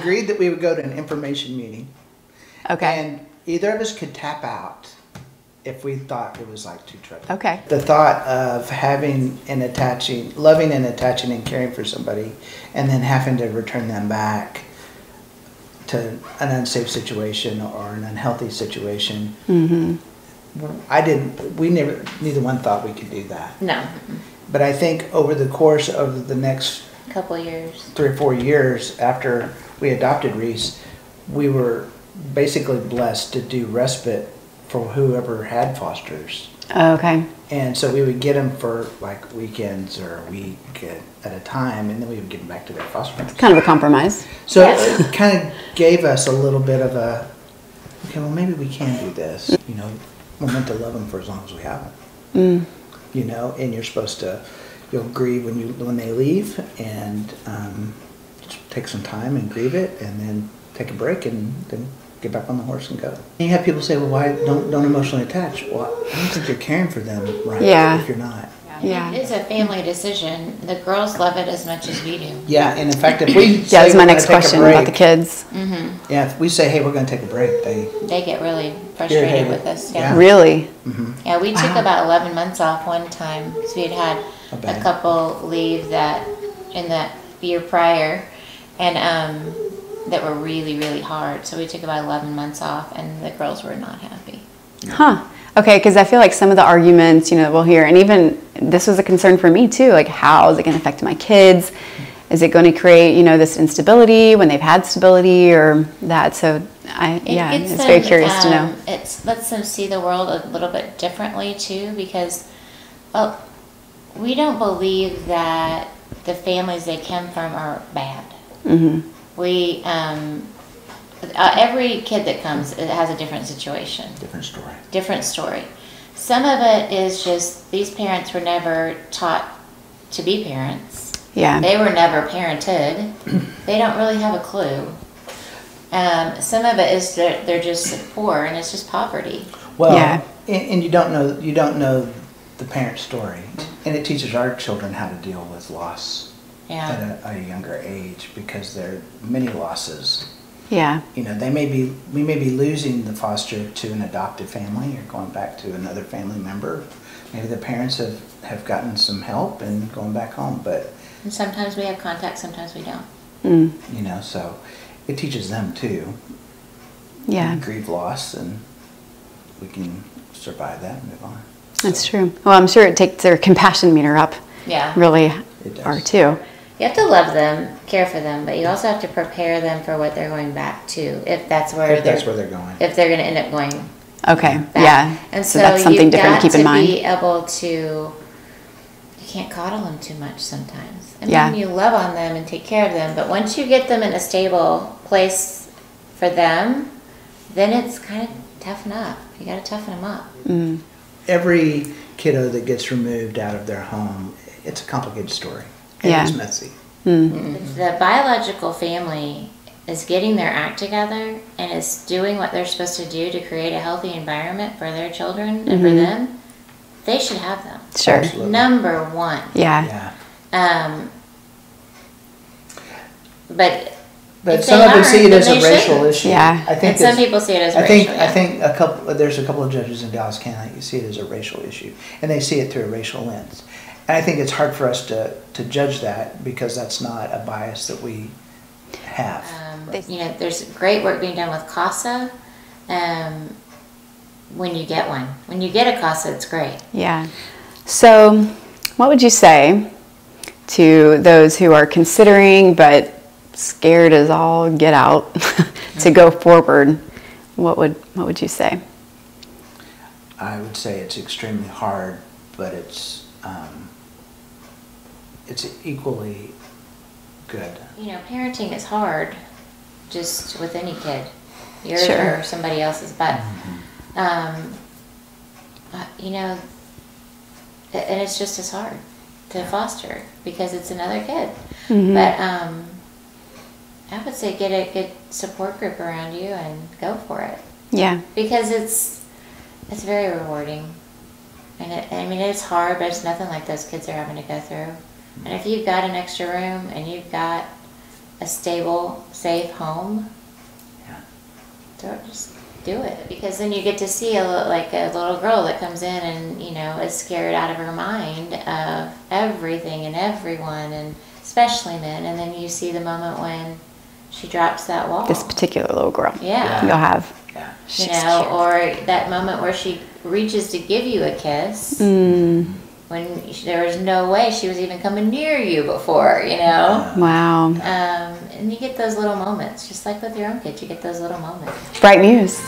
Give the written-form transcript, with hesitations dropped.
agreed that we would go to an information meeting. Okay. And either of us could tap out if we thought it was like too troubling. Okay. The thought of having and attaching, loving and attaching and caring for somebody, and then having to return them back to an unsafe situation or an unhealthy situation. Mm-hmm. Neither one thought we could do that. No. But I think over the course of the next Couple years. 3 or 4 years after we adopted Reese, we were basically blessed to do respite for whoever had fosters. Okay. And so we would get them for like weekends or a week at a time, and then we would get them back to their foster homes. Kind of a compromise. So it kind of gave us a little bit of a, okay, well, maybe we can do this. You know, we're meant to love them for as long as we have them. You know, and you're supposed to, you'll grieve when they leave, and just take some time and grieve it, and then take a break, and then get back on the horse and go. And you have people say, well, why don't emotionally attach? Well, I don't think you're caring for them right if you're not. Yeah. It's a family decision. The girls love it as much as we do. Yeah, and in fact, if we Yeah, that's my next question about the kids. Mm-hmm. Yeah, if we say, hey, we're going to take a break, they get really frustrated with us. Yeah. Really? Mm-hmm. Yeah, we took about 11 months off one time because we had a couple leave that in that year prior, and that were really, really hard. So we took about 11 months off, and the girls were not happy. Huh. Okay, because I feel like some of the arguments, you know, we'll hear, and even this was a concern for me too, like how is it going to affect my kids? Is it going to create, you know, this instability when they've had stability or that? So it's very curious to know. It lets them see the world a little bit differently too, because, well, we don't believe that the families they come from are bad. Mm-hmm. We, every kid that comes, it has a different situation. Different story. Some of it is just these parents were never taught to be parents. Yeah. They were never parented. They don't really have a clue. Some of it is they're just poor, and it's just poverty. Well, and you don't know the parent's story, and it teaches our children how to deal with loss at a younger age, because there are many losses. Yeah. You know, we may be losing the foster to an adopted family or going back to another family member. Maybe the parents have gotten some help and going back home, and sometimes we have contact, sometimes we don't. You know, so it teaches them too. Yeah. Grieve loss, and we can survive that and move on. That's true. Well, I'm sure it takes their compassion meter up. Yeah. Really are too. You have to love them, care for them, but you also have to prepare them for what they're going back to, if that's where they're going. If they're going to end up going Okay. back. Yeah. And so that's something different to keep in mind. You got to be able to, you can't coddle them too much sometimes. I Yeah. mean, you love on them and take care of them, but once you get them in a stable place for them, then it's kind of toughen up. You got to toughen them up. Mm. Every kiddo that gets removed out of their home, it's a complicated story. And it's messy. The biological family is getting their act together and is doing what they're supposed to do to create a healthy environment for their children and for them. They should have them. Sure. Absolutely. Number one. Yeah. But some of them see it as a racial issue. Yeah. I think some people see it as racial. I think there's a couple of judges in Dallas County who see it as a racial issue, and they see it through a racial lens. And I think it's hard for us to judge that, because that's not a bias that we have. You know, there's great work being done with CASA. When you get one, when you get a CASA, it's great. Yeah. So, what would you say to those who are considering but scared as all get out to go forward? What would you say? I would say it's extremely hard, but it's equally good. You know, parenting is hard, just with any kid, yours Sure. or somebody else's. But you know, and it's just as hard to foster because it's another kid. But I would say get a good support group around you and go for it. Yeah. Because it's very rewarding. And it's hard, but it's nothing like those kids are having to go through. And if you've got an extra room and you've got a stable, safe home, Yeah. just do it. Because then you get to see a little girl that comes in and, you know, is scared out of her mind of everything and everyone, and especially men. And then you see the moment when she drops that wall. This particular little girl. Yeah. You'll have. Yeah. You know, or that moment where she reaches to give you a kiss when there was no way she was even coming near you before, you know. Wow. And you get those little moments, just like with your own kids, you get those little moments. Bright Muse.